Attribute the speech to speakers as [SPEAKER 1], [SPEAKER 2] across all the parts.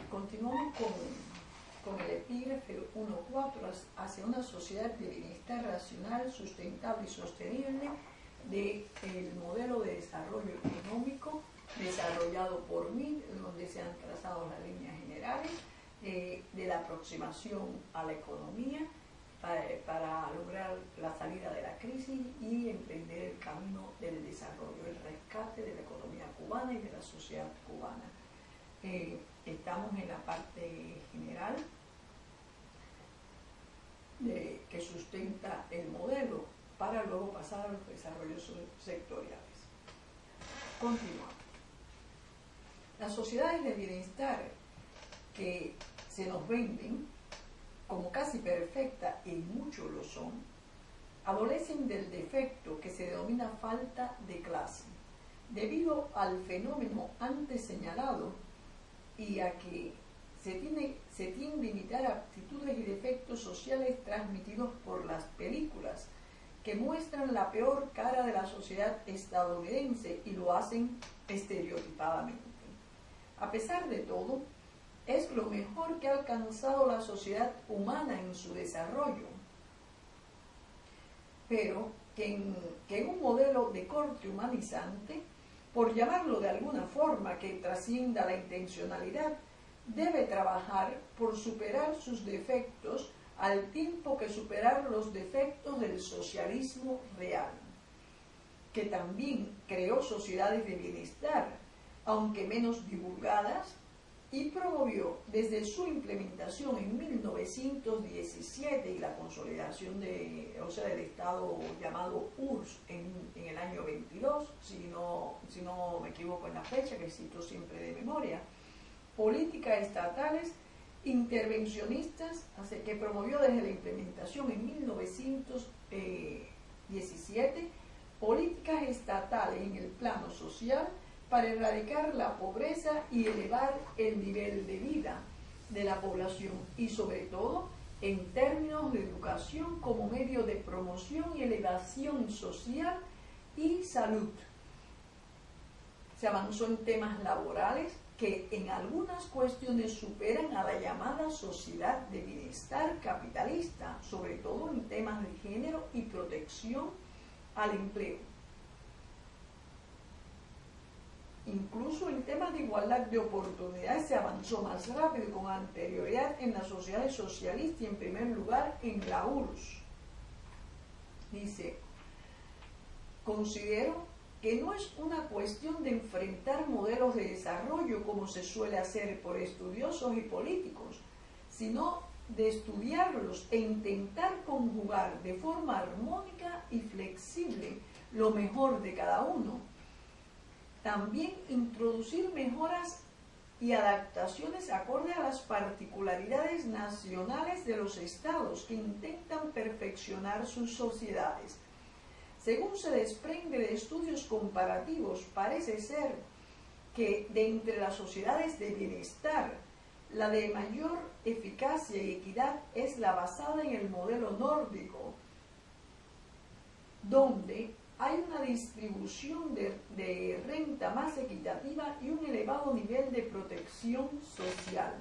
[SPEAKER 1] Continuamos con el epígrafe 1.4, hacia una sociedad de bienestar racional, sustentable y sostenible, del modelo de desarrollo económico desarrollado por MIT, donde se han trazado las líneas generales de la aproximación a la economía para lograr la salida de la crisis y emprender el camino del desarrollo, el rescate de la economía cubana y de la sociedad cubana. Estamos en la parte general que sustenta el modelo para luego pasar a los desarrollos sectoriales. Continuamos. Las sociedades de bienestar que se nos venden como casi perfectas, y muchos lo son, adolecen del defecto que se denomina falta de clase, debido al fenómeno antes señalado y a que se tiende a imitar actitudes y defectos sociales transmitidos por las películas que muestran la peor cara de la sociedad estadounidense y lo hacen estereotipadamente. A pesar de todo, es lo mejor que ha alcanzado la sociedad humana en su desarrollo, pero que en un modelo de corte humanizante, por llamarlo de alguna forma que trascienda la intencionalidad, debe trabajar por superar sus defectos al tiempo que superar los defectos del socialismo real, que también creó sociedades de bienestar, aunque menos divulgadas, y promovió desde su implementación en 1917 y la consolidación del Estado llamado URSS en el año 22, si no me equivoco en la fecha, que cito siempre de memoria, políticas estatales intervencionistas que promovió desde la implementación en 1917, políticas estatales en el plano social para erradicar la pobreza y elevar el nivel de vida de la población, y sobre todo en términos de educación como medio de promoción y elevación social y salud. Se avanzó en temas laborales que en algunas cuestiones superan a la llamada sociedad de bienestar capitalista, sobre todo en temas de género y protección al empleo. Incluso en temas de igualdad de oportunidades se avanzó más rápido y con anterioridad en las sociedades socialistas y en primer lugar en la URSS. Dice, considero que no es una cuestión de enfrentar modelos de desarrollo como se suele hacer por estudiosos y políticos, sino de estudiarlos e intentar conjugar de forma armónica y flexible lo mejor de cada uno. También introducir mejoras y adaptaciones acorde a las particularidades nacionales de los estados que intentan perfeccionar sus sociedades. Según se desprende de estudios comparativos, parece ser que de entre las sociedades de bienestar, la de mayor eficacia y equidad es la basada en el modelo nórdico, donde hay una distribución de renta más equitativa y un elevado nivel de protección social,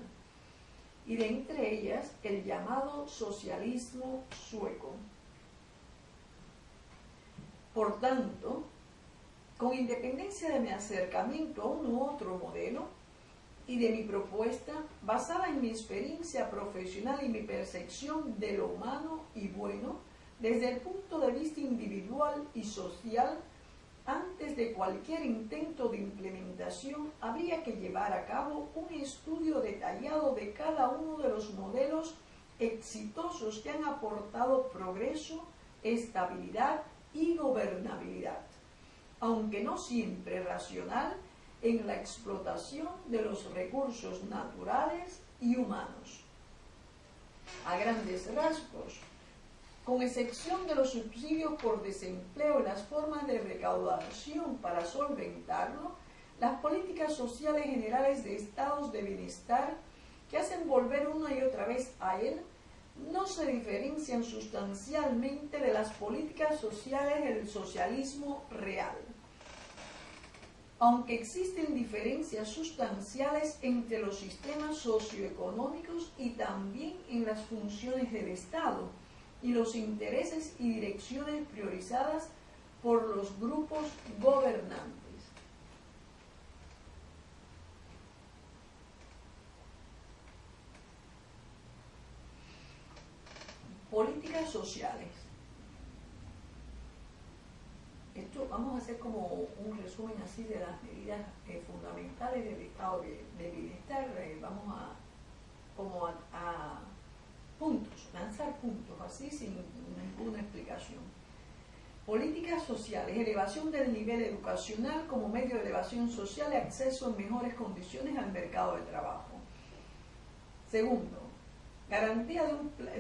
[SPEAKER 1] y de entre ellas el llamado socialismo sueco. Por tanto, con independencia de mi acercamiento a uno u otro modelo y de mi propuesta, basada en mi experiencia profesional y mi percepción de lo humano y bueno, desde el punto de vista individual y social, antes de cualquier intento de implementación, habría que llevar a cabo un estudio detallado de cada uno de los modelos exitosos que han aportado progreso, estabilidad y gobernabilidad, aunque no siempre racional, en la explotación de los recursos naturales y humanos. A grandes rasgos, con excepción de los subsidios por desempleo y las formas de recaudación para solventarlo, las políticas sociales generales de estados de bienestar que hacen volver una y otra vez a él no se diferencian sustancialmente de las políticas sociales del socialismo real. Aunque existen diferencias sustanciales entre los sistemas socioeconómicos y también en las funciones del Estado y los intereses y direcciones priorizadas por los grupos gobernantes. Políticas sociales. Esto vamos a hacer como un resumen así de las medidas fundamentales del estado de bienestar. Vamos a puntos, lanzar puntos así sin ninguna explicación. Políticas sociales, elevación del nivel educacional como medio de elevación social y acceso en mejores condiciones al mercado de trabajo. Segundo, garantía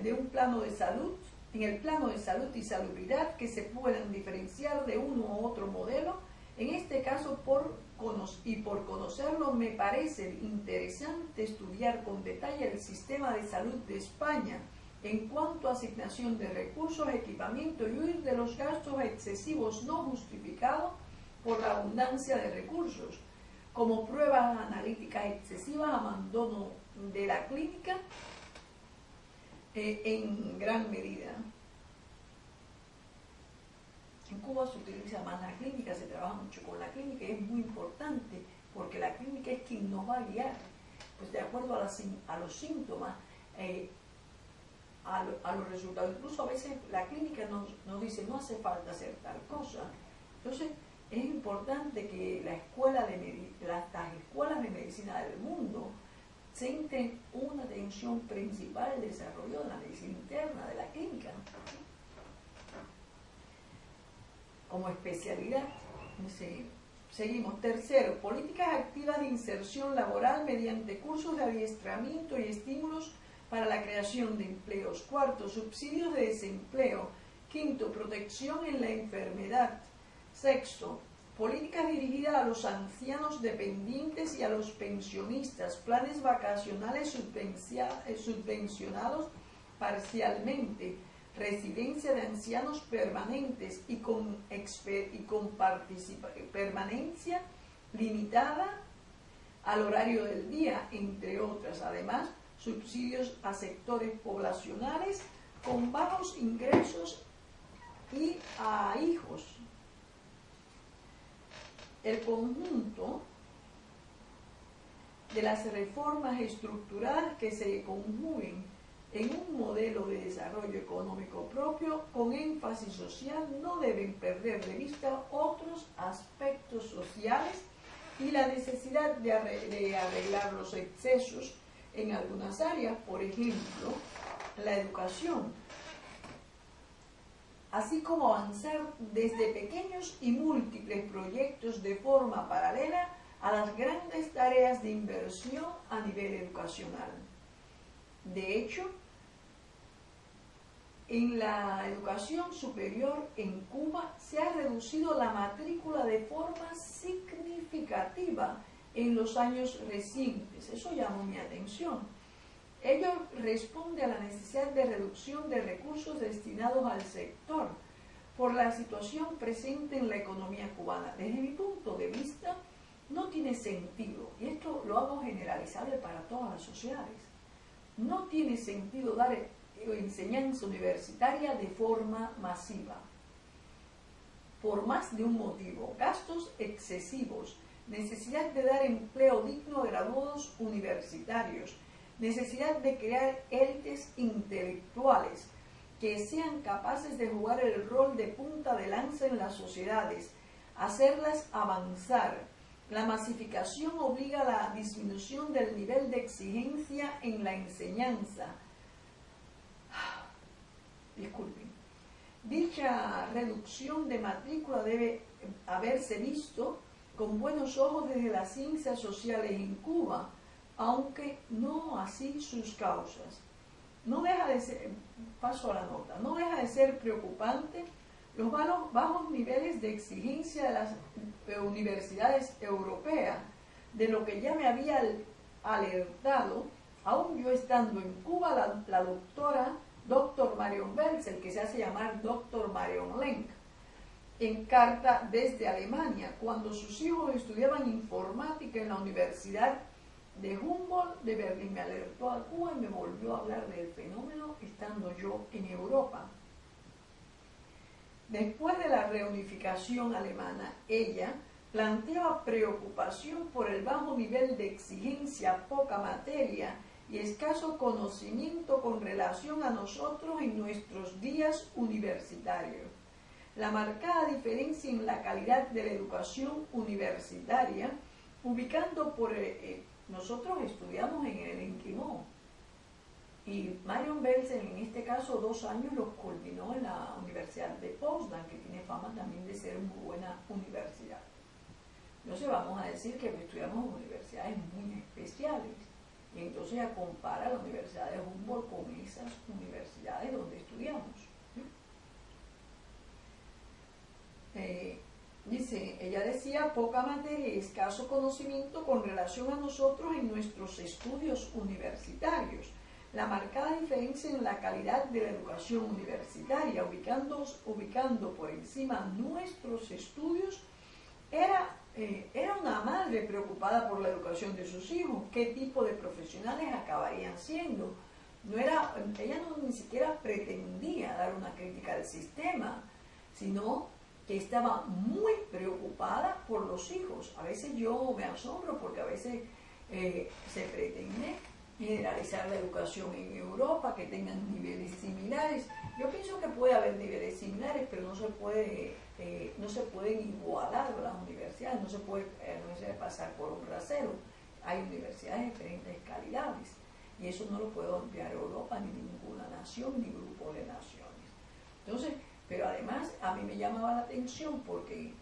[SPEAKER 1] de un plano de salud, en el plano de salud y salubridad que se puedan diferenciar de uno u otro modelo. En este caso, por conocerlo, me parece interesante estudiar con detalle el sistema de salud de España en cuanto a asignación de recursos, equipamiento y huir de los gastos excesivos no justificados por la abundancia de recursos, como pruebas analíticas excesivas, abandono de la clínica en gran medida. En Cuba se utiliza más la clínica, se trabaja mucho con la clínica y es muy importante porque la clínica es quien nos va a guiar, pues de acuerdo a los síntomas, a los resultados. Incluso a veces la clínica nos dice no hace falta hacer tal cosa. Entonces es importante que las escuelas de medicina del mundo centren una atención principal al desarrollo de la medicina interna, de la clínica, como especialidad. Seguimos. Tercero, políticas activas de inserción laboral mediante cursos de adiestramiento y estímulos para la creación de empleos. Cuarto, subsidios de desempleo. Quinto, protección en la enfermedad. Sexto, políticas dirigidas a los ancianos dependientes y a los pensionistas, planes vacacionales subvencionados parcialmente, residencia de ancianos permanentes y con permanencia limitada al horario del día, entre otras. Además, subsidios a sectores poblacionales con bajos ingresos y a hijos. El conjunto de las reformas estructurales que se conjuguen en un modelo de desarrollo económico propio con énfasis social no deben perder de vista otros aspectos sociales y la necesidad de arreglar los excesos en algunas áreas, por ejemplo, la educación, así como avanzar desde pequeños y múltiples proyectos de forma paralela a las grandes tareas de inversión a nivel educacional. De hecho, en la educación superior en Cuba se ha reducido la matrícula de forma significativa en los años recientes. Eso llamó mi atención. Ello responde a la necesidad de reducción de recursos destinados al sector por la situación presente en la economía cubana. Desde mi punto de vista, no tiene sentido, y esto lo hago generalizable para todas las sociedades, no tiene sentido dar enseñanza universitaria de forma masiva, por más de un motivo: gastos excesivos, necesidad de dar empleo digno a graduados universitarios, necesidad de crear élites intelectuales que sean capaces de jugar el rol de punta de lanza en las sociedades, hacerlas avanzar. La masificación obliga a la disminución del nivel de exigencia en la enseñanza. Disculpen. Dicha reducción de matrícula debe haberse visto con buenos ojos desde las ciencias sociales en Cuba, aunque no así sus causas. No deja de ser, paso a la nota, no deja de ser preocupante los bajos niveles de exigencia de las universidades europeas, de lo que ya me había alertado, aún yo estando en Cuba, la doctora Marion Belzel, que se hace llamar Dr. Marion Lenk, en carta desde Alemania, cuando sus hijos estudiaban informática en la Universidad de Humboldt de Berlín. Me alertó a Cuba y me volvió a hablar del fenómeno estando yo en Europa. Después de la reunificación alemana, ella planteaba preocupación por el bajo nivel de exigencia, poca materia y escaso conocimiento con relación a nosotros en nuestros días universitarios. La marcada diferencia en la calidad de la educación universitaria, ubicando por... nosotros estudiamos en el Enquimó, y Marion Belzel en este caso 2 años los culminó en la Universidad de Potsdam, que tiene fama también de ser muy buena universidad. Entonces vamos a decir que estudiamos en universidades muy especiales, y entonces ella compara la Universidad de Humboldt con esas universidades donde estudiamos. Dice, ella decía, poca materia y escaso conocimiento con relación a nosotros en nuestros estudios universitarios. La marcada diferencia en la calidad de la educación universitaria, ubicando por encima nuestros estudios, era una madre preocupada por la educación de sus hijos, qué tipo de profesionales acabarían siendo. Ella ni siquiera pretendía dar una crítica al sistema, sino que estaba muy preocupada por los hijos. A veces yo me asombro porque a veces se pretende generalizar la educación en Europa, que tengan niveles similares. Yo pienso que puede haber niveles similares, pero no se pueden igualar las universidades, no se puede pasar por un rasero. Hay universidades de diferentes calidades, y eso no lo puede obviar Europa, ni ninguna nación, ni grupo de naciones. Entonces, pero además a mí me llamaba la atención porque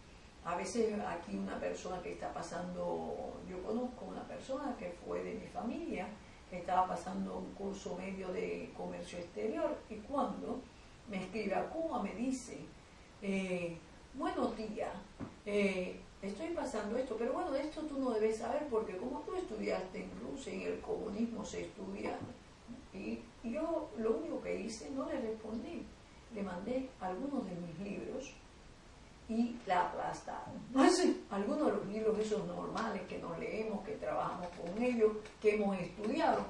[SPEAKER 1] a veces aquí una persona que está pasando, yo conozco una persona que fue de mi familia, que estaba pasando un curso medio de comercio exterior, y cuando me escribe a Cuba me dice, bueno tía, estoy pasando esto, pero bueno, esto tú no debes saber porque como tú estudiaste en Rusia, en el comunismo se estudia, y yo lo único que hice, no le respondí. Le mandé algunos de mis libros y la aplastaron. Algunos de los libros esos normales que nos leemos, que trabajamos con ellos, que hemos estudiado,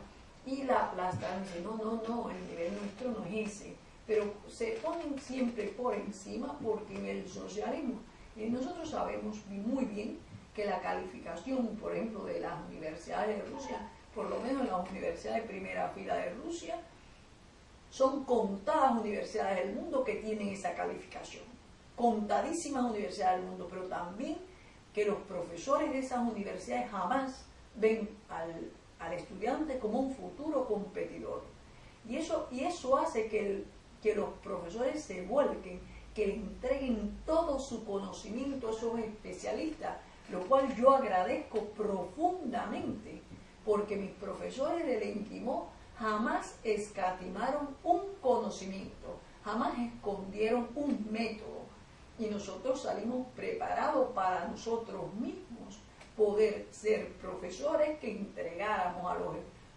[SPEAKER 1] y la aplastaron. Dice, no, el nivel nuestro no es ese. Pero se ponen siempre por encima porque en el socialismo, y nosotros sabemos muy bien que la calificación, por ejemplo, de las universidades de Rusia, por lo menos en las universidades de primera fila de Rusia, son contadas universidades del mundo que tienen esa calificación, contadísimas universidades del mundo, pero también que los profesores de esas universidades jamás ven al estudiante como un futuro competidor. Y eso hace que los profesores se vuelquen, que le entreguen todo su conocimiento a esos especialistas, lo cual yo agradezco profundamente, porque mis profesores del Enquimó jamás escatimaron un conocimiento, jamás escondieron un método, y nosotros salimos preparados para nosotros mismos poder ser profesores que entregáramos a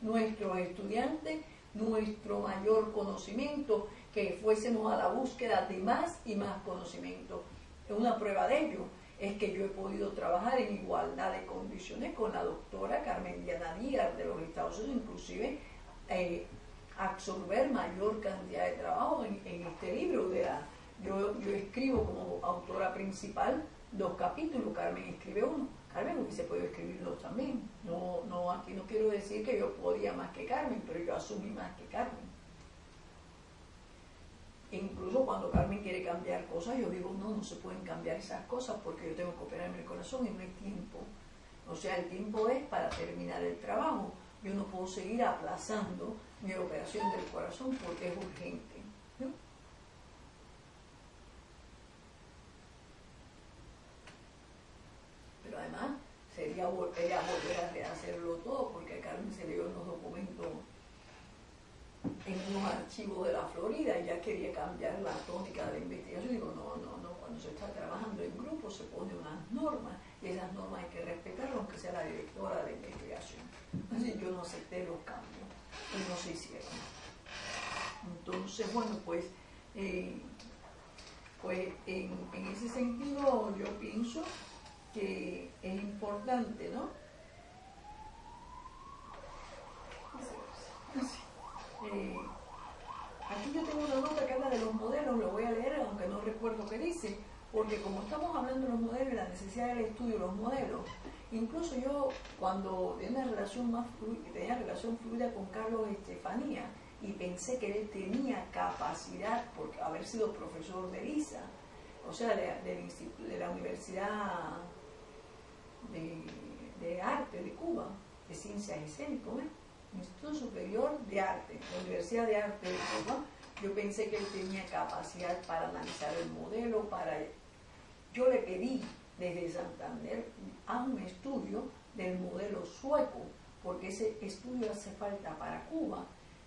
[SPEAKER 1] nuestros estudiantes nuestro mayor conocimiento, que fuésemos a la búsqueda de más y más conocimiento. Una prueba de ello es que yo he podido trabajar en igualdad de condiciones con la doctora Carmen Diana Díaz de los Estados Unidos, inclusive absorber mayor cantidad de trabajo en este libro. Yo escribo como autora principal 2 capítulos, Carmen escribe 1. Carmen hubiese podido escribir 2 también. Aquí no quiero decir que yo podía más que Carmen, pero yo asumí más que Carmen. Incluso cuando Carmen quiere cambiar cosas, yo digo, no se pueden cambiar esas cosas porque yo tengo que operarme el corazón y no hay tiempo. O sea, el tiempo es para terminar el trabajo. Yo no puedo seguir aplazando mi operación del corazón porque es urgente, ¿no? Pero además sería volver a rehacerlo todo, porque a Carmen se leyó unos documentos en unos archivos de la Florida y ya quería cambiar la tónica de la investigación. Digo, no, cuando se está trabajando en grupo se ponen unas normas y esas normas hay que respetarlas, aunque sea la directora de investigación. Así yo no acepté los cambios y no se hicieron. Entonces Entonces, bueno, pues en ese sentido yo pienso que es importante, ¿no? Aquí yo tengo una nota que habla de los modelos, lo voy a leer aunque no recuerdo qué dice, porque como estamos hablando de los modelos y la necesidad del estudio de los modelos, incluso yo cuando tenía relación fluida con Carlos Estefanía y pensé que él tenía capacidad por haber sido profesor de LISA, o sea, de la Universidad de Arte de Cuba, de Ciencias Escénicas, Instituto Superior de Arte, la Universidad de Arte de Cuba. Yo pensé que él tenía capacidad para analizar el modelo, yo le pedí desde Santander a un estudio del modelo sueco, porque ese estudio hace falta para Cuba,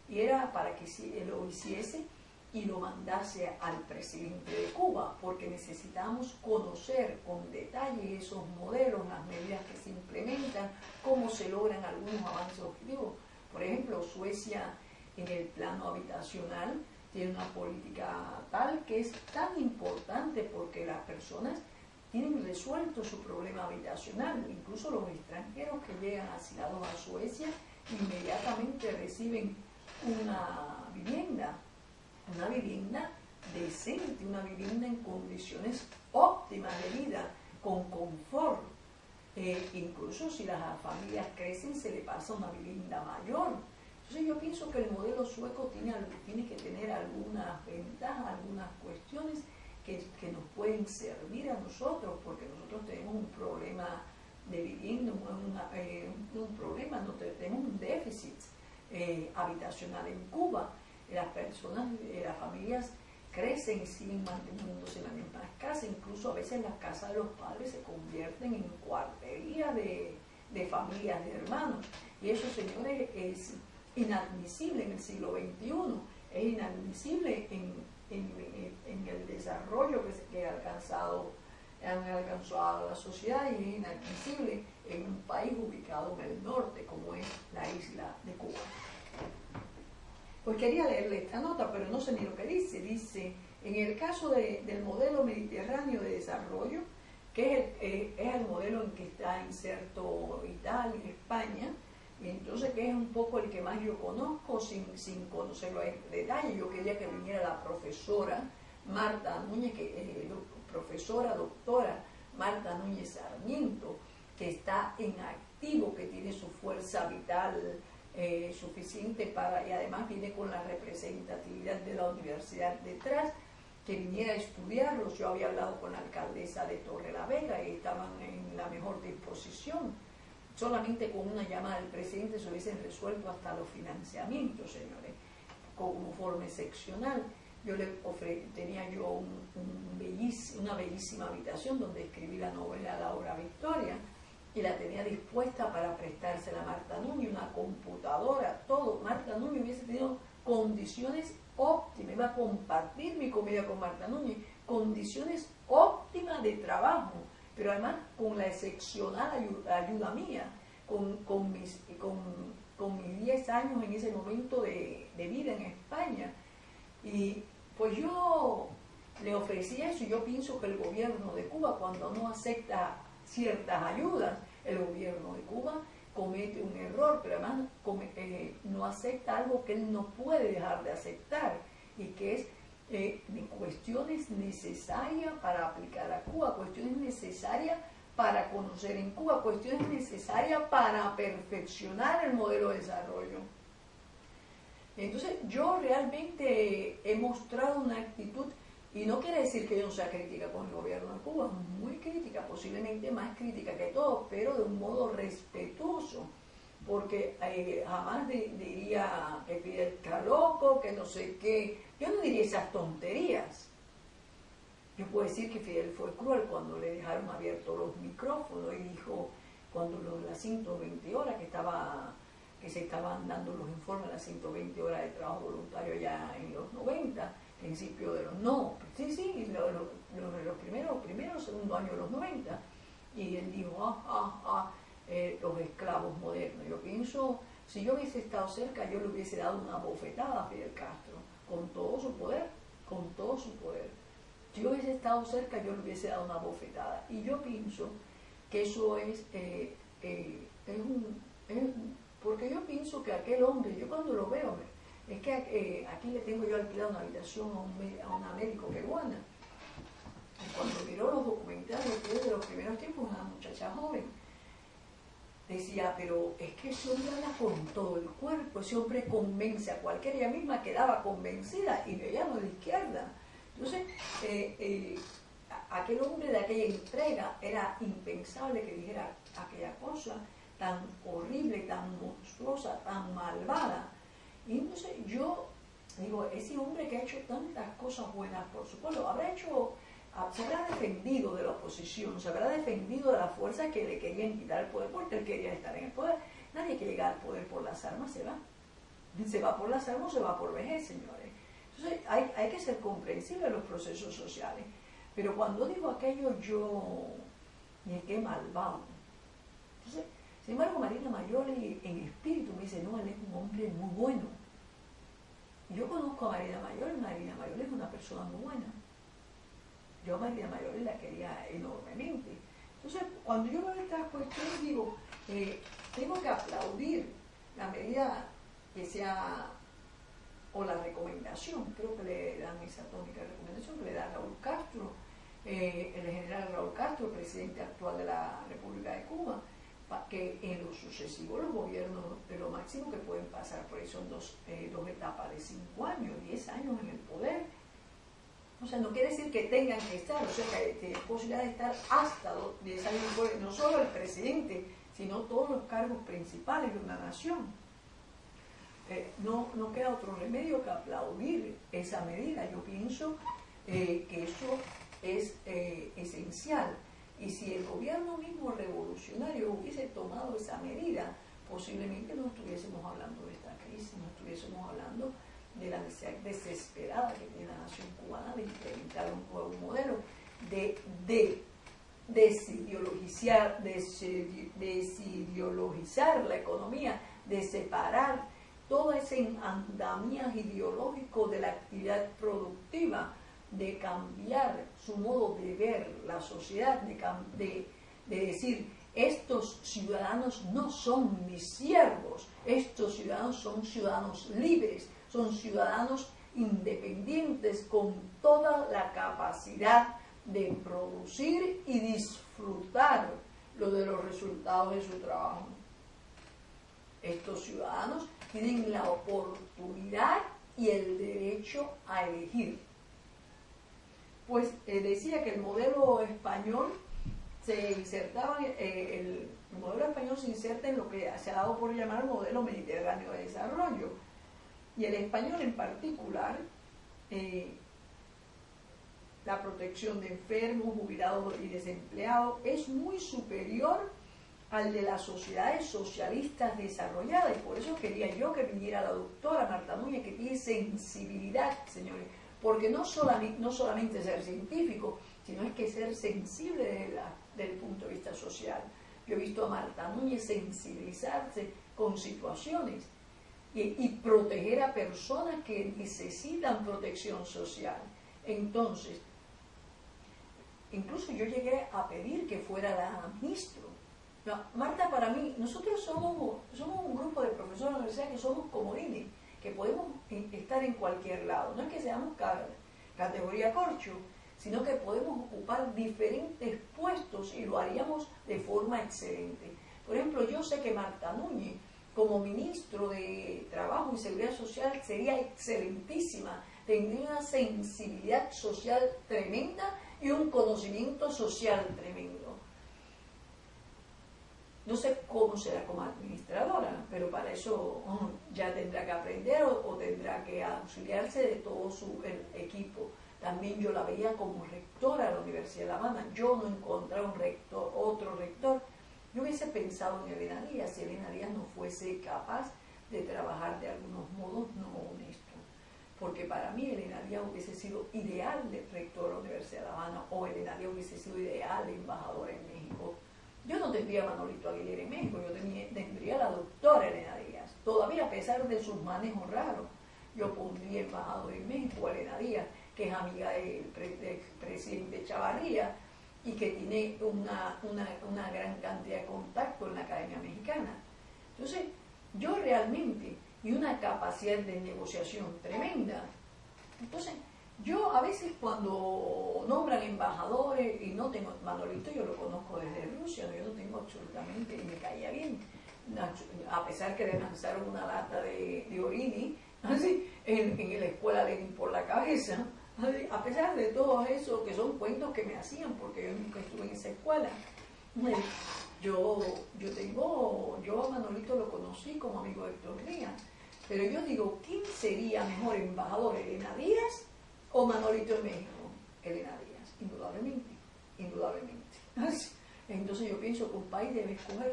[SPEAKER 1] y era para que lo hiciese y lo mandase al presidente de Cuba, porque necesitamos conocer con detalle esos modelos, las medidas que se implementan, cómo se logran algunos avances objetivos. Por ejemplo, Suecia en el plano habitacional tiene una política tal que es tan importante porque las personas tienen resuelto su problema habitacional. Incluso los extranjeros que llegan asilados a Suecia inmediatamente reciben una vivienda decente, una vivienda en condiciones óptimas de vida, con confort. Incluso si las familias crecen, se le pasa una vivienda mayor. Entonces yo pienso que el modelo sueco tiene que tener algunas ventajas, algunas cuestiones que nos pueden servir a nosotros, porque nosotros tenemos un problema de vivienda, tenemos un déficit habitacional en Cuba. Las familias crecen y siguen manteniéndose en las mismas casas, incluso a veces las casas de los padres se convierten en cuartería de familias de hermanos, y eso, señores, es inadmisible en el siglo XXI, es inadmisible en el desarrollo que han alcanzado la sociedad, y es inadmisible en un país ubicado en el norte como es la isla de Cuba. Pues quería leerle esta nota, pero no sé ni lo que dice. Dice, en el caso del modelo mediterráneo de desarrollo, que es el modelo en que está inserto Italia y España, y entonces que es un poco el que más yo conozco sin conocerlo en detalle. Yo quería que viniera la profesora Marta Núñez, profesora doctora Marta Núñez Sarmiento, que está en activo, que tiene su fuerza vital suficiente y además viene con la representatividad de la universidad detrás, que viniera a estudiarlos. Yo había hablado con la alcaldesa de Torrelavega y estaban en la mejor disposición. Solamente con una llamada del presidente se hubiesen resuelto hasta los financiamientos, señores, como forma excepcional. Tenía yo una bellísima habitación donde escribí la novela La Hora Victoria, y la tenía dispuesta para prestársela a Marta Núñez, una computadora, todo. Marta Núñez hubiese tenido condiciones óptimas, iba a compartir mi comida con Marta Núñez, condiciones óptimas de trabajo, pero además con la excepcional ayuda mía, con mis 10 años en ese momento de vida en España. Y pues yo le ofrecí eso, y yo pienso que el gobierno de Cuba, cuando no acepta ciertas ayudas, el gobierno de Cuba comete un error, pero además no acepta algo que él no puede dejar de aceptar, y que es cuestiones necesarias para aplicar a Cuba, cuestiones necesarias para conocer en Cuba, cuestiones necesarias para perfeccionar el modelo de desarrollo. Entonces yo realmente he mostrado una actitud, y no quiere decir que yo no sea crítica con el gobierno de Cuba, muy crítica, posiblemente más crítica que todos, pero de un modo respetuoso, porque jamás diría que Fidel está loco, que no sé qué. Yo no diría esas tonterías. Yo puedo decir que Fidel fue cruel cuando le dejaron abiertos los micrófonos y dijo, cuando las 120 horas que se estaban dando los informes, las 120 horas de trabajo voluntario ya en los 90, principio de los segundo año de los 90, y él dijo, los esclavos modernos. Yo pienso, si yo hubiese estado cerca, yo le hubiese dado una bofetada a Fidel Castro, con todo su poder, con todo su poder. Si yo hubiese estado cerca, yo le hubiese dado una bofetada. Y yo pienso que eso porque yo pienso que aquel hombre, yo cuando lo veo, es que aquí le tengo yo alquilado una habitación a una médico peruana. Y cuando miró los documentales de los primeros tiempos, una muchacha joven, decía, pero es que ese hombre habla con todo el cuerpo, ese hombre convence a cualquiera, ella misma quedaba convencida y veía a la izquierda. Entonces, aquel hombre de aquella entrega era impensable que dijera aquella cosa tan horrible, tan monstruosa, tan malvada. Y entonces yo digo, ese hombre que ha hecho tantas cosas buenas por su pueblo, se habrá defendido de la oposición, se habrá defendido de las fuerzas que le querían quitar el poder porque él quería estar en el poder. Nadie que llega al poder por las armas se va. Se va por las armas o se va por vejez, señores. Entonces hay que ser comprensible en los procesos sociales. Pero cuando digo aquello, qué malvado. Entonces, sin embargo, Marina Mayoli en espíritu me dice, no, él es un hombre muy bueno. Y yo conozco a Marina Mayoli es una persona muy buena. Yo a Marina Mayoli la quería enormemente. Entonces, cuando yo veo estas cuestiones, digo, tengo que aplaudir la medida que sea, o la recomendación, creo que le dan esa tónica de recomendación, que le da Raúl Castro, el general Raúl Castro, presidente actual de la República de Cuba, que en lo sucesivo los gobiernos de lo máximo que pueden pasar por ahí son dos etapas de 5 años, 10 años en el poder. O sea, no quiere decir que tengan que estar, o sea, que es posibilidad de estar hasta 10 años en el poder, no solo el presidente, sino todos los cargos principales de una nación. No queda otro remedio que aplaudir esa medida. Yo pienso que eso es esencial. Y si el gobierno mismo revolucionario hubiese tomado esa medida, posiblemente no estuviésemos hablando de esta crisis, no estuviésemos hablando de la necesidad desesperada que tiene la nación cubana de implementar un nuevo modelo, de desideologizar la economía, de separar todo ese andamiaje ideológico de la actividad productiva, de cambiar su modo de ver la sociedad, de decir, estos ciudadanos no son mis siervos, estos ciudadanos son ciudadanos libres, son ciudadanos independientes con toda la capacidad de producir y disfrutar de los resultados de su trabajo. Estos ciudadanos tienen la oportunidad y el derecho a elegir. Pues decía que el modelo español se insertaba, el modelo español se inserta en lo que se ha dado por llamar modelo mediterráneo de desarrollo. Y el español en particular, la protección de enfermos, jubilados y desempleados, es muy superior al de las sociedades socialistas desarrolladas. Y por eso quería yo que viniera la doctora Marta Núñez, que tiene sensibilidad, señores, porque no solamente ser científico, sino es que ser sensible desde el punto de vista social. Yo he visto a Marta Núñez sensibilizarse con situaciones y proteger a personas que necesitan protección social. Entonces, incluso yo llegué a pedir que fuera la ministra. No, Marta, para mí, nosotros somos un grupo de profesores de la universidad que somos comodines, que podemos estar en cualquier lado. No es que seamos categoría corcho, sino que podemos ocupar diferentes puestos y lo haríamos de forma excelente. Por ejemplo, yo sé que Marta Núñez, como ministro de Trabajo y Seguridad Social, sería excelentísima, tendría una sensibilidad social tremenda y un conocimiento social tremendo. No sé cómo será como administradora, pero para eso ya tendrá que aprender o tendrá que auxiliarse de todo el equipo. También yo la veía como rectora de la Universidad de La Habana. Yo no encontré otro rector. Yo hubiese pensado en Elena Díaz, si Elena Díaz no fuese capaz de trabajar de algunos modos no honestos. Porque para mí Elena Díaz hubiese sido ideal de rector de la Universidad de La Habana, o Elena Díaz hubiese sido ideal de embajadora en México. Yo no tendría a Manolito Aguilera en México, yo tendría a la doctora Elena Díaz, todavía a pesar de sus manejos raros, yo pondría embajador en México a Elena Díaz, que es amiga del presidente Chavarría y que tiene una gran cantidad de contacto en la Academia Mexicana. Entonces, yo realmente, y una capacidad de negociación tremenda. Entonces, yo a veces cuando nombran embajadores, y no tengo, Manolito yo lo conozco desde Rusia, yo no tengo absolutamente, y me caía bien, a pesar que le lanzaron una lata de orini, así, en la escuela Lenin por la cabeza, así, a pesar de todo eso, que son cuentos que me hacían, porque yo nunca estuve en esa escuela. Yo a Manolito lo conocí como amigo de Héctor Ría, pero yo digo, ¿quién sería mejor embajador, Elena Díaz o Manolito en México? Elena Díaz, indudablemente, indudablemente. Entonces yo pienso que un país debe escoger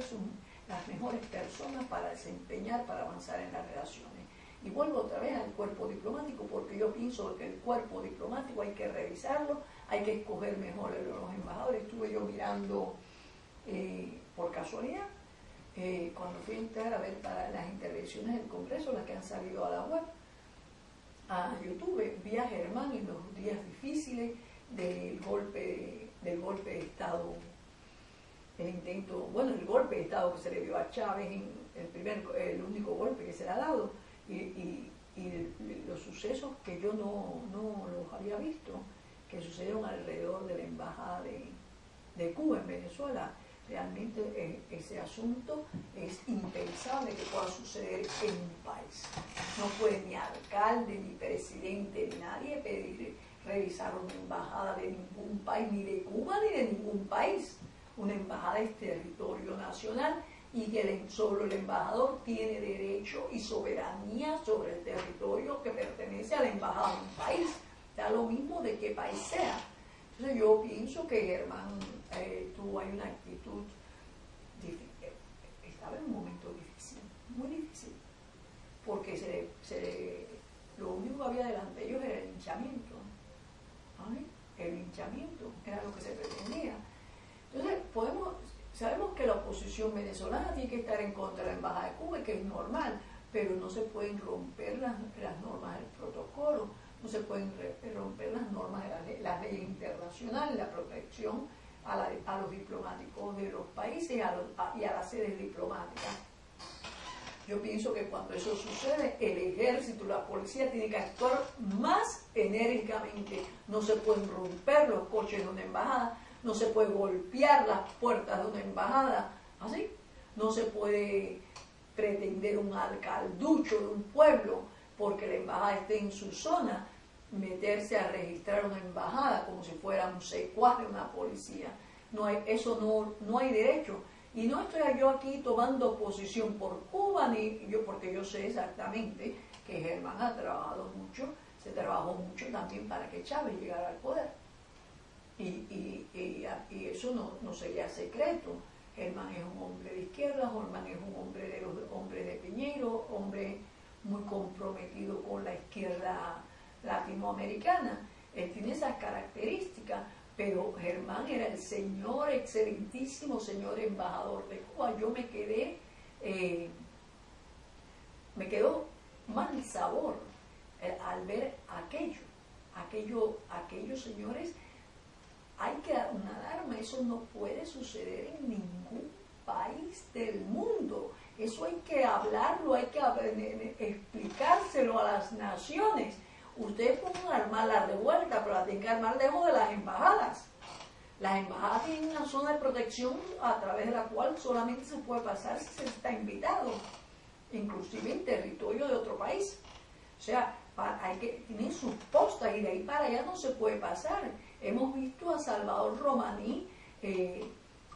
[SPEAKER 1] las mejores personas para desempeñar, para avanzar en las relaciones. Y vuelvo otra vez al cuerpo diplomático, porque yo pienso que el cuerpo diplomático hay que revisarlo, hay que escoger mejor los embajadores. Estuve yo mirando por casualidad, cuando fui a entrar a ver para las intervenciones del Congreso, las que han salido a la web, a YouTube, vi a Germán en los días difíciles del golpe de Estado, el golpe de Estado que se le dio a Chávez, el único golpe que se le ha dado, y los sucesos que yo no los había visto, que sucedieron alrededor de la embajada de Cuba en Venezuela. Realmente ese asunto es impensable que pueda suceder en un país. No puede ni alcalde, ni presidente, ni nadie pedir revisar una embajada de ningún país, ni de Cuba ni de ningún país. Una embajada es territorio nacional y que solo el embajador tiene derecho y soberanía sobre el territorio que pertenece a la embajada de un país. Da lo mismo de qué país sea. Entonces yo pienso que Germán tuvo ahí una actitud difícil, estaba en un momento difícil, muy difícil, porque lo único que había delante de ellos era el linchamiento. ¿Vale? El linchamiento era lo que se pretendía. Entonces sabemos que la oposición venezolana tiene que estar en contra de la embajada de Cuba, que es normal, pero no se pueden romper las normas del protocolo, no se pueden romper las normas de las leyes internacionales, la protección a los diplomáticos de los países y a las sedes diplomáticas. Yo pienso que cuando eso sucede, el ejército, la policía tiene que actuar más enérgicamente. No se pueden romper los coches de una embajada, no se puede golpear las puertas de una embajada, ¿así? No se puede pretender un alcalducho de un pueblo porque la embajada esté en su zona, meterse a registrar una embajada como si fuera un secuaz de una policía. No hay derecho. Y no estoy yo aquí tomando posición por Cuba, porque yo sé exactamente que Germán ha trabajado mucho, se trabajó mucho también para que Chávez llegara al poder. Y eso no sería secreto. Germán es un hombre de izquierda, Germán es un hombre de los hombres de Piñero, hombre muy comprometido con la izquierda latinoamericana. Él tiene esas características, pero Germán era el señor, excelentísimo señor embajador de Cuba. Yo me quedó mal sabor al ver aquellos señores. Hay que dar una alarma, eso no puede suceder en ningún país del mundo. Eso hay que hablarlo, hay que explicárselo a las naciones. Ustedes pueden armar la revuelta, pero la tienen que armar lejos de las embajadas. Las embajadas tienen una zona de protección a través de la cual solamente se puede pasar si se está invitado, inclusive en territorio de otro país. O sea, tienen sus postas y de ahí para allá no se puede pasar. Hemos visto a Salvador Romaní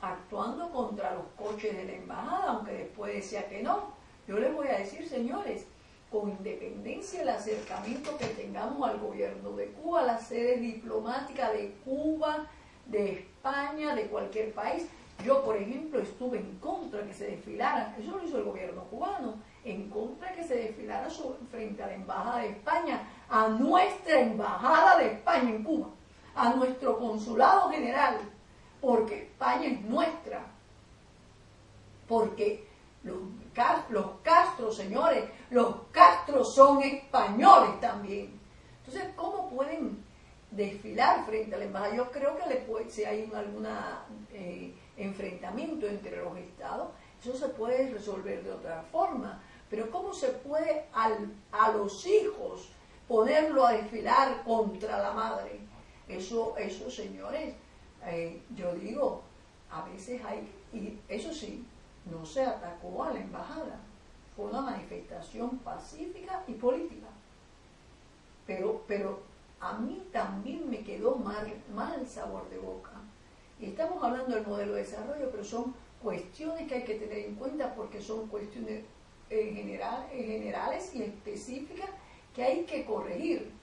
[SPEAKER 1] actuando contra los coches de la embajada, aunque después decía que no. Yo les voy a decir, señores, con independencia del acercamiento que tengamos al gobierno de Cuba, a las sedes diplomáticas de Cuba, de España, de cualquier país. Yo, por ejemplo, estuve en contra de que se desfilara, eso lo hizo el gobierno cubano, en contra de que se desfilara frente a la embajada de España, a nuestra embajada de España en Cuba, a nuestro consulado general, porque España es nuestra, porque los Castros, señores, los Castros son españoles también. Entonces, ¿cómo pueden desfilar frente a la embajada? Yo creo que si hay algún enfrentamiento entre los estados, eso se puede resolver de otra forma. Pero ¿cómo se puede a los hijos ponerlo a desfilar contra la madre? Eso señores, yo digo, a veces y eso sí, no se atacó a la embajada, fue una manifestación pacífica y política. Pero a mí también me quedó mal sabor de boca. Y estamos hablando del modelo de desarrollo, pero son cuestiones que hay que tener en cuenta porque son cuestiones generales y específicas que hay que corregir.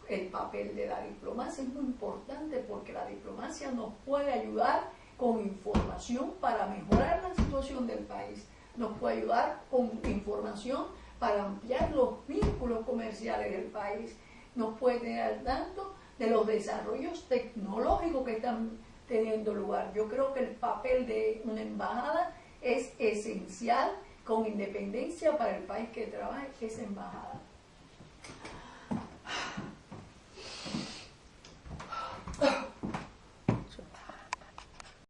[SPEAKER 1] El papel de la diplomacia es muy importante porque la diplomacia nos puede ayudar con información para mejorar la situación del país, nos puede ayudar con información para ampliar los vínculos comerciales del país, nos puede tener al tanto de los desarrollos tecnológicos que están teniendo lugar. Yo creo que el papel de una embajada es esencial, con independencia para el país que trabaje esa embajada.